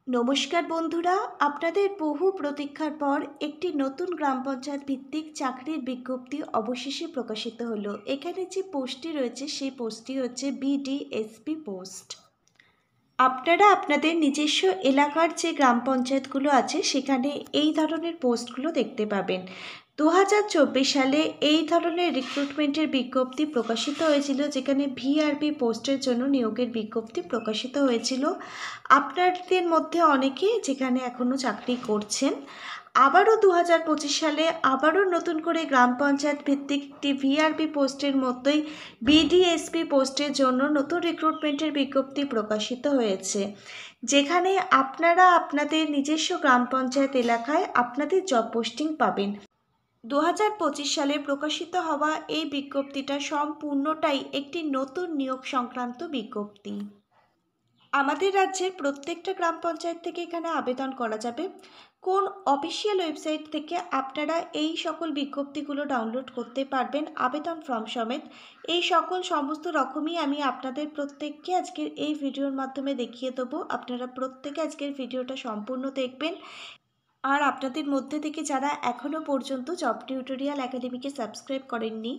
নমস্কার বন্ধুরা, আপনাদের বহু প্রতীক্ষার পর একটি নতুন গ্রাম পঞ্চায়েত ভিত্তিক চাকরির বিজ্ঞপ্তি অবশেষে প্রকাশিত হলো। এখানে যে পোস্টটি রয়েছে সেই পোস্টটি হচ্ছে বিডিএসপি পোস্ট। আপনারা আপনাদের নিজস্ব এলাকার যে গ্রাম পঞ্চায়েতগুলো আছে সেখানে এই ধরনের পোস্টগুলো দেখতে পাবেন। 2024 সালে এই ধরনের রিক্রুটমেন্টের বিজ্ঞপ্তি প্রকাশিত হয়েছিল, যেখানে ভিআরপি পোস্টের জন্য নিয়োগের বিজ্ঞপ্তি প্রকাশিত হয়েছিল। আপনাদের মধ্যে অনেকে যেখানে এখনও চাকরি করছেন, আবারও 2025 সালে আবারও নতুন করে গ্রাম পঞ্চায়েত ভিত্তিক একটি ভিআরপি পোস্টের মতোই বিডিএসপি পোস্টের জন্য নতুন রিক্রুটমেন্টের বিজ্ঞপ্তি প্রকাশিত হয়েছে, যেখানে আপনারা আপনাদের নিজস্ব গ্রাম পঞ্চায়েত এলাকায় আপনাদের জব পোস্টিং পাবেন। 2025 সালে প্রকাশিত হওয়া এই বিজ্ঞপ্তিটা সম্পূর্ণটাই একটি নতুন নিয়োগ সংক্রান্ত বিজ্ঞপ্তি। আমাদের রাজ্যের প্রত্যেকটা গ্রাম পঞ্চায়েত থেকে এখানে আবেদন করা যাবে। কোন অফিসিয়াল ওয়েবসাইট থেকে আপনারা এই সকল বিজ্ঞপ্তিগুলো ডাউনলোড করতে পারবেন আবেদন ফর্ম সমেত, এই সমস্ত রকমই আমি আপনাদের প্রত্যেককে আজকের এই ভিডিওর মাধ্যমে দেখিয়ে দেবো। আপনারা প্রত্যেকে আজকের ভিডিওটা সম্পূর্ণ দেখবেন। আর আপনাদের মধ্যে থেকে যারা এখনও পর্যন্ত জব টিউটোরিয়াল একাডেমিকে সাবস্ক্রাইব করেননি,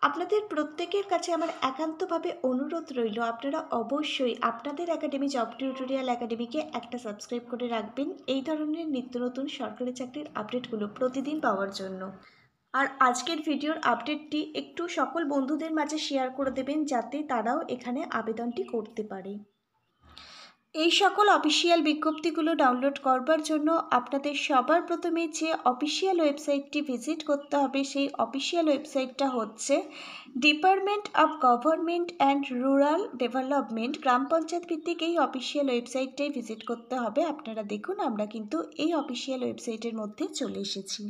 আপনাদের প্রত্যেকের কাছে আমার একান্তভাবে অনুরোধ রইল, আপনারা অবশ্যই আপনাদের একাডেমি জব টিউটোরিয়াল একাডেমিকে একটা সাবস্ক্রাইব করে রাখবেন এই ধরনের নিত্য নতুন সরকারি চাকরির আপডেটগুলো প্রতিদিন পাওয়ার জন্য। আর আজকের ভিডিওর আপডেটটি একটু সকল বন্ধুদের মাঝে শেয়ার করে দেবেন, যাতে তারাও এখানে আবেদনটি করতে পারে। এই সকল অফিসিয়াল বিজ্ঞপ্তিগুলো ডাউনলোড করবার জন্য আপনাদের সবার প্রথমে যে অফিসিয়াল ওয়েবসাইটটি ভিজিট করতে হবে, সেই অফিসিয়াল ওয়েবসাইটটা হচ্ছে department of government and rural development. গ্রাম পঞ্চায়েত ভিত্তিক এই অফিসিয়াল ওয়েবসাইটটাই ভিজিট করতে হবে। আপনারা দেখুন, আমরা কিন্তু এই অফিসিয়াল ওয়েবসাইটের মধ্যে চলে এসেছি।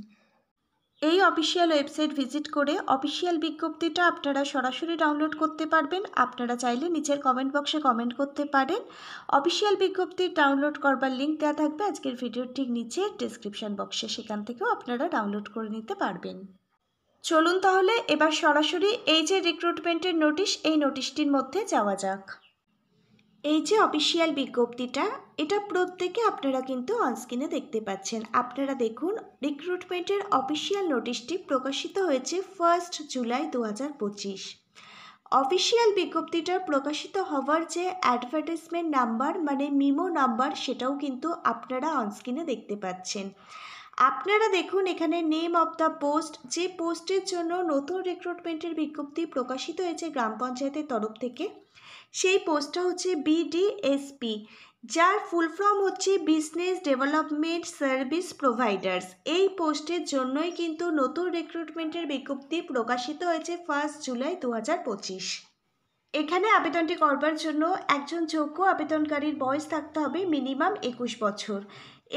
এই অফিসিয়াল ওয়েবসাইট ভিজিট করে অফিসিয়াল বিজ্ঞপ্তিটা আপনারা সরাসরি ডাউনলোড করতে পারবেন। আপনারা চাইলে নিচের কমেন্ট বক্সে কমেন্ট করতে পারেন। অফিসিয়াল বিজ্ঞপ্তি ডাউনলোড করবার লিঙ্ক দেওয়া থাকবে আজকের ভিডিওর ঠিক নিচে ডেসক্রিপশন বক্সে, সেখান থেকেও আপনারা ডাউনলোড করে নিতে পারবেন। চলুন তাহলে এবার সরাসরি এই যে রিক্রুটমেন্টের নোটিশ, এই নোটিশটির মধ্যে যাওয়া যাক। এই যে অফিসিয়াল বিজ্ঞপ্তিটা, এটা প্রত্যেকে আপনারা কিন্তু অনস্ক্রিনে দেখতে পাচ্ছেন। আপনারা দেখুন, রিক্রুটমেন্টের অফিসিয়াল নোটিশটি প্রকাশিত হয়েছে 1 জুলাই 2025। অফিসিয়াল বিজ্ঞপ্তিটার প্রকাশিত হওয়ার যে অ্যাডভার্টাইজমেন্ট নাম্বার মানে মিমো নাম্বার, সেটাও কিন্তু আপনারা অনস্ক্রিনে দেখতে পাচ্ছেন। আপনারা দেখুন, এখানে নেম অফ দ্য পোস্ট, যে পোস্টের জন্য নতুন রিক্রুটমেন্টের বিজ্ঞপ্তি প্রকাশিত হয়েছে গ্রাম পঞ্চায়েতের তরফ থেকে, সেই পোস্টটা হচ্ছে বিডিএসপি, যার ফুল ফর্ম হচ্ছে বিজনেস ডেভেলপমেন্ট সার্ভিস প্রোভাইডার্স। এই পোস্টের জন্যই কিন্তু নতুন রিক্রুটমেন্টের বিজ্ঞপ্তি প্রকাশিত হয়েছে 1 জুলাই 2025। এখানে আবেদনটি করবার জন্য একজন যোগ্য আবেদনকারীর বয়স থাকতে হবে মিনিমাম 21 বছর।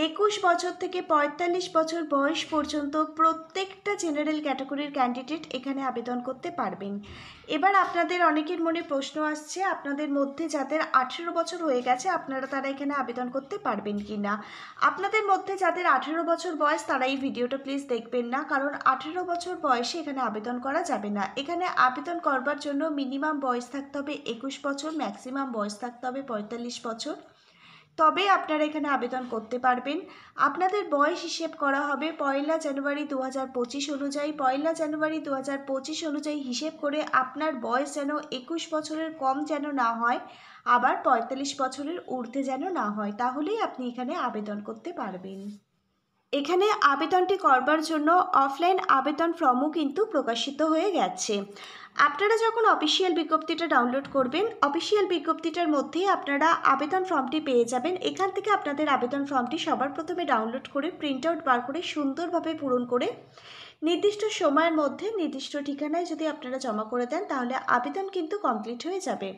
21 বছর থেকে 45 বছর বয়স পর্যন্ত প্রত্যেকটা জেনারেল ক্যাটাগরির ক্যান্ডিডেট এখানে আবেদন করতে পারবেন। এবার আপনাদের অনেকের মনে প্রশ্ন আসছে, আপনাদের মধ্যে যাদের 18 বছর হয়ে গেছে তারা এখানে আবেদন করতে পারবেন কি না। আপনাদের মধ্যে যাদের 18 বছর বয়স তারা এই ভিডিওটা প্লিজ দেখবেন না, কারণ 18 বছর বয়সে এখানে আবেদন করা যাবে না। এখানে আবেদন করবার জন্য মিনিমাম বয়স থাকতে হবে 21 বছর, ম্যাক্সিমাম বয়স থাকতে হবে 45 বছর, তবে আপনারা এখানে আবেদন করতে পারবেন। আপনাদের বয়স হিসেব করা হবে 1 জানুয়ারি 2025 অনুযায়ী। 1 জানুয়ারি 2025 অনুযায়ী হিসেব করে আপনার বয়স যেন 21 বছরের কম যেন না হয়, আবার 45 বছরের ঊর্ধ্বে যেন না হয়, তাহলেই আপনি এখানে আবেদন করতে পারবেন। এখানে আবেদনটি করবার জন্য অফলাইন আবেদন ফর্মও কিন্তু প্রকাশিত হয়ে গেছে। আপনারা যখন অফিসিয়াল বিজ্ঞপ্তিটা ডাউনলোড করবেন, অফিসিয়াল বিজ্ঞপ্তিটার মধ্যেই আপনারা আবেদন ফর্মটি পেয়ে যাবেন। এখান থেকে আপনাদের আবেদন ফর্মটি সবার প্রথমে ডাউনলোড করে প্রিন্ট আউট বার করে সুন্দরভাবে পূরণ করে নির্দিষ্ট সময়ের মধ্যে নির্দিষ্ট ঠিকানায় যদি আপনারা জমা করে দেন, তাহলে আবেদন কিন্তু কমপ্লিট হয়ে যাবে।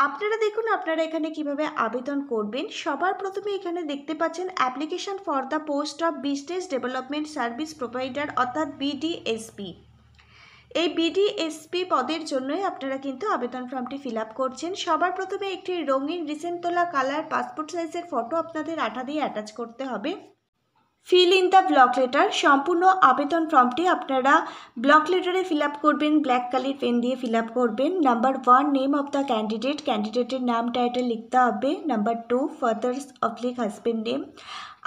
আপনারা দেখুন, আপনারা এখানে কিভাবে আবেদন করবেন। সবার প্রথমে এখানে দেখতে পাচ্ছেন application for the post of business development service provider, অর্থাৎ বিডিএসপি। এই বিডিএসপি পদের জন্যই আপনারা কিন্তু আবেদন ফর্মটি ফিল আপ করছেন। সবার প্রথমে একটি রঙিন রিসেন্ট তোলা কালার পাসপোর্ট সাইজের ফটো আপনাদের আঠা দিয়ে অ্যাটাচ করতে হবে। Fill in the block letter. সম্পূর্ণ আবেদন ফর্মটি আপনারা ব্লক লেটারে ফিল আপ করবেন, ব্ল্যাক কালার পেন দিয়ে ফিল আপ করবেন। Number 1 name of the candidate, ক্যান্ডিডেটের নাম টাইটেল লিখতে হবে। Number 2 father's oblique husband name.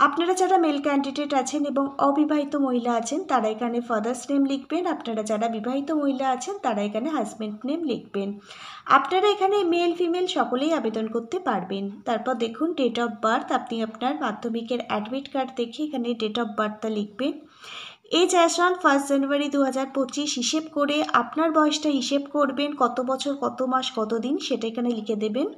আপনারা যারা মেল ক্যান্ডিডেট আছেন এবং অবিবাহিত মহিলা আছেন তারা এখানে ফাদার্স নেম লিখবেন, আপনারা যারা বিবাহিত মহিলা আছেন তারা এখানে হাজবেন্ড নেম লিখবেন। আপনারা এখানে মেল ফিমেল সকলেই আবেদন করতে পারবেন। তারপর দেখুন ডেট অফ বার্থ, আপনি আপনার মাধ্যমিকের অ্যাডমিট কার্ড দেখে এখানে ডেট অফ বার্থটা লিখবেন। এজ অ্যাজ অন 1 জানুয়ারি 2025 হিসেব করে আপনার বয়সটা হিসেব করবেন, কত বছর কত মাস কত দিন সেটা এখানে লিখে দেবেন।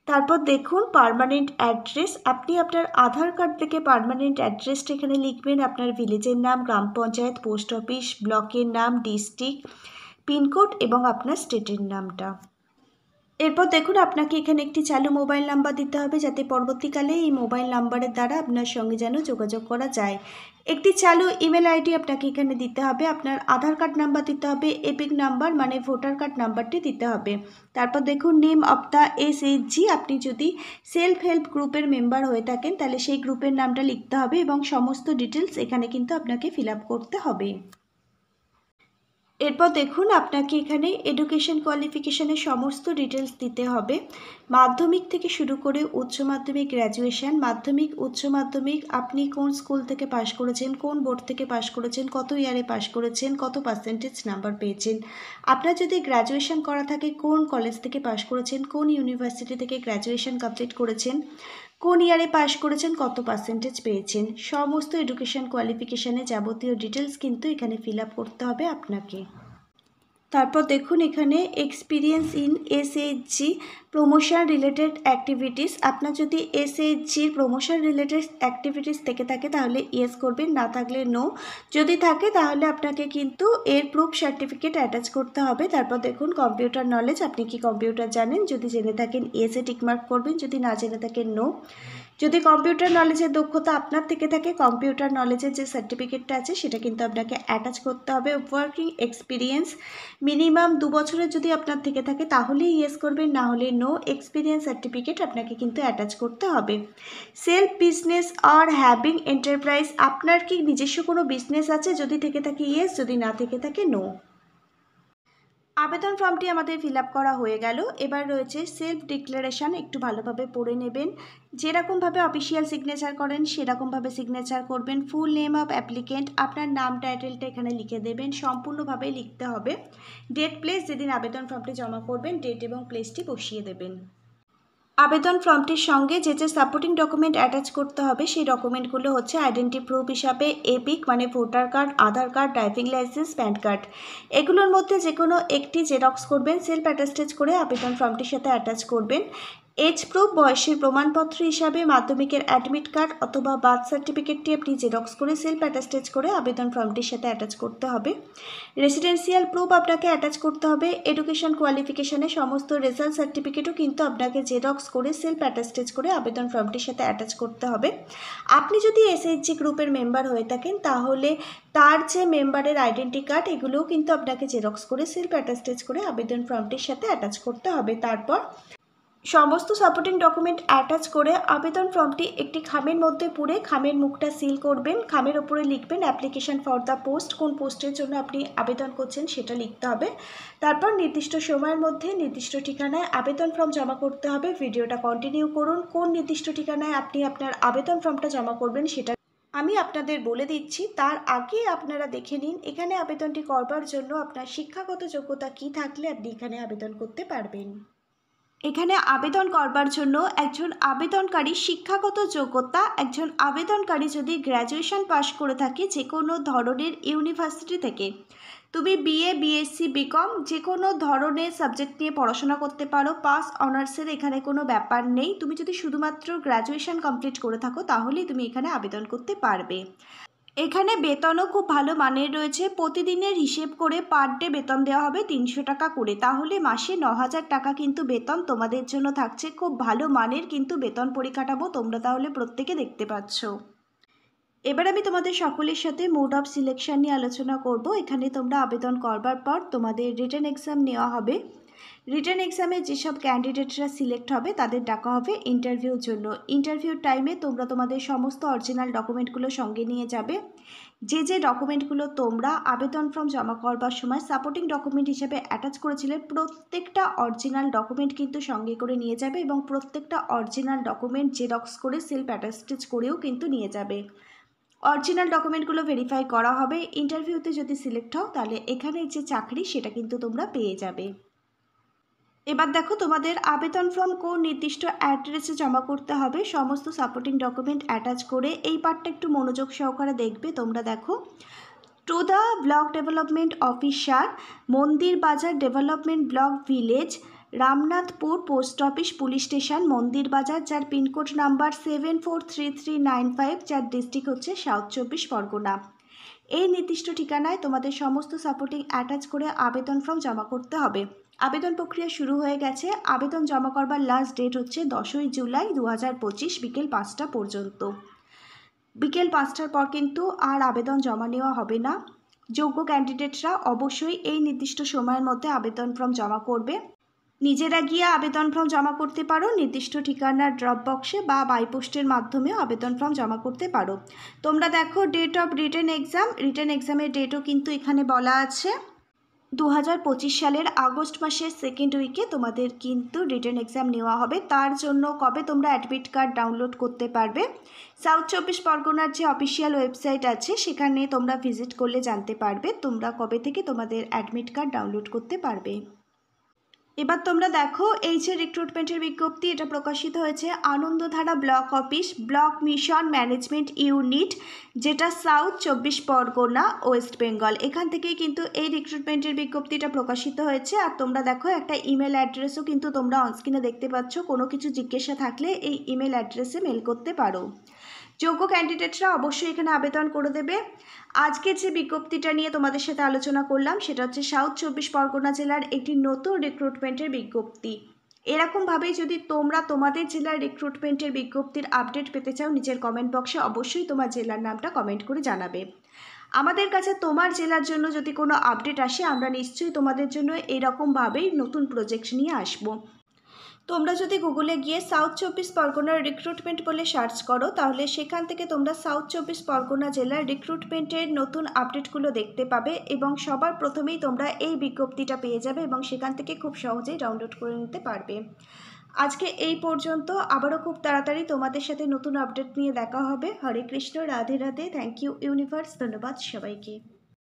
তারপর দেখুন পার্মানেন্ট অ্যাড্রেস, আপনি আপনার আধার কার্ড থেকে পার্মানেন্ট অ্যাড্রেসটা এখানে লিখবেন, আপনার ভিলেজের নাম, গ্রাম পঞ্চায়েত, পোস্ট অফিস, ব্লকের নাম, ডিস্ট্রিক্ট, পিনকোড এবং আপনার স্টেটের নামটা। এরপর দেখুন আপনাকে এখানে একটি চালু মোবাইল নাম্বার দিতে হবে যাতে পরবর্তীকালে এই মোবাইল নাম্বারের দ্বারা আপনার সঙ্গে যেন যোগাযোগ করা যায়। একটি চালু ইমেল আইডি আপনাকে এখানে দিতে হবে, আপনার আধার কার্ড নাম্বার দিতে হবে, এপিক নাম্বার মানে ভোটার কার্ড নাম্বারটি দিতে হবে। তারপর দেখুন নেম অফ দ্য এসএইচজি, আপনি যদি সেলফ হেল্প গ্রুপের মেম্বার হয়ে থাকেন তাহলে সেই গ্রুপের নামটা লিখতে হবে এবং সমস্ত ডিটেলস এখানে কিন্তু আপনাকে ফিল আপ করতে হবে। এরপর দেখুন আপনাকে এখানে এডুকেশন কোয়ালিফিকেশানের সমস্ত ডিটেলস দিতে হবে, মাধ্যমিক থেকে শুরু করে উচ্চ মাধ্যমিক, গ্র্যাজুয়েশন, মাধ্যমিক, উচ্চ মাধ্যমিক, আপনি কোন স্কুল থেকে পাশ করেছেন, কোন বোর্ড থেকে পাশ করেছেন, কত ইয়ারে পাশ করেছেন, কত পার্সেন্টেজ নাম্বার পেয়েছেন। আপনার যদি গ্র্যাজুয়েশন করা থাকে কোন কলেজ থেকে পাশ করেছেন, কোন ইউনিভার্সিটি থেকে গ্র্যাজুয়েশন কমপ্লিট করেছেন, কোন ইয়ারে পাশ করেছেন, কত পার্সেন্টেজ পেয়েছেন, সমস্ত এডুকেশন কোয়ালিফিকেশানে যাবতীয় ডিটেলস কিন্তু এখানে ফিল আপ করতে হবে আপনাকে। তারপর দেখুন এখানে experience in SHG promotion related activities, আপনার যদি এসএইচজির প্রমোশন রিলেটেড অ্যাক্টিভিটিস থেকে থাকে তাহলে ইয়েস করবেন, না থাকলে নো, যদি থাকে তাহলে আপনাকে কিন্তু এর প্রুফ সার্টিফিকেট অ্যাটাচ করতে হবে। তারপর দেখুন কম্পিউটার নলেজ, আপনি কি কম্পিউটার জানেন, যদি জেনে থাকেন ইয়েসে টিকমার্ক করবেন, যদি না জেনে থাকেন নো। যদি কম্পিউটার নলেজের দক্ষতা আপনার থেকে থাকে কম্পিউটার নলেজের যে সার্টিফিকেটটা আছে সেটা কিন্তু আপনাকে অ্যাটাচ করতে হবে। ওয়ার্কিং এক্সপিরিয়েন্স মিনিমাম 2 বছরের যদি আপনার থেকে থাকে তাহলেই ইয়েস করবেন, না হলে নো। এক্সপিরিয়েন্স সার্টিফিকেট আপনাকে কিন্তু অ্যাটাচ করতে হবে। Self business are having enterprise, আপনার কি নিজস্ব কোনো বিজনেস আছে, যদি থেকে থাকে ইয়েস, যদি না থেকে থাকে নো। আবেদন ফর্মটি আমাদের ফিল আপ করা হয়ে গেল। এবার রয়েছে সেলফ ডিক্লারেশন, একটু ভালোভাবে পড়ে নেবেন, যেরকমভাবে অফিসিয়াল সিগনেচার করেন সেরকমভাবে সিগনেচার করবেন। ফুল নেম অফ অ্যাপ্লিকেন্ট, আপনার নাম টাইটেলটা এখানে লিখে দেবেন, সম্পূর্ণভাবে লিখতে হবে। ডেট প্লেস, যেদিন আবেদন ফর্মটি জমা করবেন ডেট এবং প্লেসটি বসিয়ে দেবেন। আবেদন ফর্মটির সঙ্গে যে যে সাপোর্টিং ডকুমেন্ট অ্যাটাচ করতে হবে সেই ডকুমেন্টগুলো হচ্ছে আইডেন্টি প্রুফ হিসাবে এপিক মানে voter card, Aadhaar card, driving licence, PAN card, এগুলোর মধ্যে যে কোনো একটি জেরক্স করবেন, সেলফ অ্যাটাস্টেজ করে আবেদন ফর্মটির সাথে অ্যাটাচ করবেন। এজ প্রুফ বয়সের প্রমাণপত্র হিসাবে মাধ্যমিকের অ্যাডমিট কার্ড অথবা বার্থ সার্টিফিকেটটি আপনি জেরক্স করে সেলফ অ্যাটাস্টেজ করে আবেদন ফর্মটির সাথে অ্যাটাচ করতে হবে। রেসিডেন্সিয়াল প্রুফ আপনাকে অ্যাটাচ করতে হবে। এডুকেশন কোয়ালিফিকেশানের সমস্ত রেজাল্ট সার্টিফিকেটও কিন্তু আপনাকে জেরক্স করে সেলফ অ্যাটাস্টেজ করে আবেদন ফর্মটির সাথে অ্যাটাচ করতে হবে। আপনি যদি এসএইচজি গ্রুপের মেম্বার হয়ে থাকেন তাহলে তার যে মেম্বারের আইডেন্টি কার্ড এগুলোও কিন্তু আপনাকে জেরক্স করে সেলফ অ্যাটাস্টেজ করে আবেদন ফর্মটির সাথে অ্যাটাচ করতে হবে। তারপর সমস্ত সাপোর্টিং ডকুমেন্ট অ্যাটাচ করে আবেদন ফর্মটি একটি খামের মধ্যে পুরে খামের মুখটা সিল করবেন, খামের ওপরে লিখবেন অ্যাপ্লিকেশন ফর দ্য পোস্ট, কোন পোস্টের জন্য আপনি আবেদন করছেন সেটা লিখতে হবে। তারপর নির্দিষ্ট সময়ের মধ্যে নির্দিষ্ট ঠিকানায় আবেদন ফর্ম জমা করতে হবে। ভিডিওটা কন্টিনিউ করুন, কোন নির্দিষ্ট ঠিকানায় আপনি আপনার আবেদন ফর্মটা জমা করবেন সেটা আমি আপনাদের বলে দিচ্ছি। তার আগে আপনারা দেখে নিন এখানে আবেদনটি করবার জন্য আপনার শিক্ষাগত যোগ্যতা কী থাকলে আপনি এখানে আবেদন করতে পারবেন। এখানে আবেদন করবার জন্য একজন আবেদনকারী শিক্ষাগত যোগ্যতা, একজন আবেদনকারী যদি গ্র্যাজুয়েশন পাশ করে থাকে যে কোনো ধরনের ইউনিভার্সিটি থেকে, তুমি বিএ, বিএসসি, বিকম যে কোনো ধরনের সাবজেক্ট নিয়ে পড়াশোনা করতে পারো, পাস অনার্সের এখানে কোনো ব্যাপার নেই। তুমি যদি শুধুমাত্র গ্র্যাজুয়েশন কমপ্লিট করে থাকো তাহলেই তুমি এখানে আবেদন করতে পারবে। এখানে বেতনও খুব ভালো মানের রয়েছে, প্রতিদিনের হিসেব করে পার ডে বেতন দেওয়া হবে 300 টাকা করে, তাহলে মাসে 9,000 টাকা কিন্তু বেতন তোমাদের জন্য থাকছে। খুব ভালো মানের কিন্তু বেতন পরিকাঠামো তোমরা তাহলে প্রত্যেকে দেখতে পাচ্ছ। এবার আমি তোমাদের সকলের সাথে মোড অফ সিলেকশন নিয়ে আলোচনা করব। এখানে তোমরা আবেদন করবার পর তোমাদের রিটেন এক্সাম নেওয়া হবে। রিটেন এক্সামে যেসব ক্যান্ডিডেটরা সিলেক্ট হবে তাদের ডাকা হবে ইন্টারভিউর জন্য। ইন্টারভিউর টাইমে তোমরা তোমাদের সমস্ত অরিজিনাল ডকুমেন্টগুলো সঙ্গে নিয়ে যাবে। যে ডকুমেন্টগুলো তোমরা আবেদন ফর্ম জমা করবার সময় সাপোর্টিং ডকুমেন্ট হিসেবে অ্যাটাচ করেছিলে প্রত্যেকটা অরিজিনাল ডকুমেন্ট কিন্তু সঙ্গে করে নিয়ে যাবে এবং প্রত্যেকটা অরিজিনাল ডকুমেন্ট জেরক্স করে সেলফ অ্যাটাস্টেজ করেও কিন্তু নিয়ে যাবে। অরিজিনাল ডকুমেন্টগুলো ভেরিফাই করা হবে। ইন্টারভিউতে যদি সিলেক্ট হও তাহলে এখানে যে চাকরি সেটা কিন্তু তোমরা পেয়ে যাবে। এবার দেখো তোমাদের আবেদন ফর্ম কোন নির্দিষ্ট অ্যাড্রেসে জমা করতে হবে, সমস্ত সাপোর্টিং ডকুমেন্ট অ্যাটাচ করে এই পার্টটা একটু মনোযোগ সহকারে দেখবে। তোমরা দেখো, to the block development officer, মন্দির বাজার development block village, Ramnathpur post office police station, মন্দির বাজার, যার পিনকোড নাম্বার 743395, যার ডিস্ট্রিক্ট হচ্ছে সাউথ 24 পরগনা। এই নির্দিষ্ট ঠিকানায় তোমাদের সমস্ত সাপোর্টিং অ্যাটাচ করে আবেদন ফর্ম জমা করতে হবে। আবেদন প্রক্রিয়া শুরু হয়ে গেছে। আবেদন জমা করবার লাস্ট ডেট হচ্ছে 10ই জুলাই 2025 বিকেল 5টা পর্যন্ত। বিকেল 5টার পর কিন্তু আর আবেদন জমা নেওয়া হবে না। যোগ্য ক্যান্ডিডেটরা অবশ্যই এই নির্দিষ্ট সময়ের মধ্যে আবেদন ফর্ম জমা করবে। নিজেরা গিয়ে আবেদন ফর্ম জমা করতে পারো, নির্দিষ্ট ঠিকানার ড্রপ বক্সে বা বাই পোস্টের মাধ্যমেও আবেদন ফর্ম জমা করতে পারো। তোমরা দেখো, date of written exam, written এক্সামের ডেটও কিন্তু এখানে বলা আছে। 2025 সালের আগস্ট মাসের সেকেন্ড উইকে তোমাদের কিন্তু রিটেন এক্সাম নেওয়া হবে। তার জন্য কবে তোমরা অ্যাডমিট কার্ড ডাউনলোড করতে পারবে, সাউথ 24 পরগনার যে অফিসিয়াল ওয়েবসাইট আছে সেখানে তোমরা ভিজিট করলে জানতে পারবে তোমরা কবে থেকে তোমাদের অ্যাডমিট কার্ড ডাউনলোড করতে পারবে। এবার তোমরা দেখো, এই যে রিক্রুটমেন্টের বিজ্ঞপ্তি, এটা প্রকাশিত হয়েছে Anandadhara block office, block mission management unit, যেটা সাউথ 24 পরগনা, ওয়েস্ট বেঙ্গল। এখান থেকেই কিন্তু এই রিক্রুটমেন্টের বিজ্ঞপ্তিটা প্রকাশিত হয়েছে। আর তোমরা দেখো, একটা ইমেল অ্যাড্রেসও কিন্তু তোমরা অনস্ক্রিনে দেখতে পাচ্ছ। কোনো কিছু জিজ্ঞাসা থাকলে এই ইমেল অ্যাড্রেসে মেল করতে পারো। যোগ্য ক্যান্ডিডেটরা অবশ্যই এখানে আবেদন করে দেবে। আজকে যে বিজ্ঞপ্তিটা নিয়ে তোমাদের সাথে আলোচনা করলাম সেটা হচ্ছে সাউথ 24 পরগনা জেলার একটি নতুন রিক্রুটমেন্টের বিজ্ঞপ্তি। এরকমভাবেই যদি তোমরা তোমাদের জেলার রিক্রুটমেন্টের বিজ্ঞপ্তির আপডেট পেতে চাও, নিজের কমেন্ট বক্সে অবশ্যই তোমার জেলার নামটা কমেন্ট করে জানাবে। আমাদের কাছে তোমার জেলার জন্য যদি কোনো আপডেট আসে, আমরা নিশ্চয়ই তোমাদের জন্য এরকমভাবেই নতুন প্রজেক্ট নিয়ে আসবো। তোমরা যদি গুগলে গিয়ে সাউথ 24 পরগনার রিক্রুটমেন্ট বলে সার্চ করো, তাহলে সেখান থেকে তোমরা সাউথ 24 পরগনা জেলার রিক্রুটমেন্টের নতুন আপডেটগুলো দেখতে পাবে এবং সবার প্রথমেই তোমরা এই বিজ্ঞপ্তিটা পেয়ে যাবে এবং সেখান থেকে খুব সহজেই ডাউনলোড করে নিতে পারবে। আজকে এই পর্যন্ত, আবারও খুব তাড়াতাড়ি তোমাদের সাথে নতুন আপডেট নিয়ে দেখা হবে। Hare Krishna, Radhe Radhe, thank you universe, ধন্যবাদ সবাইকে।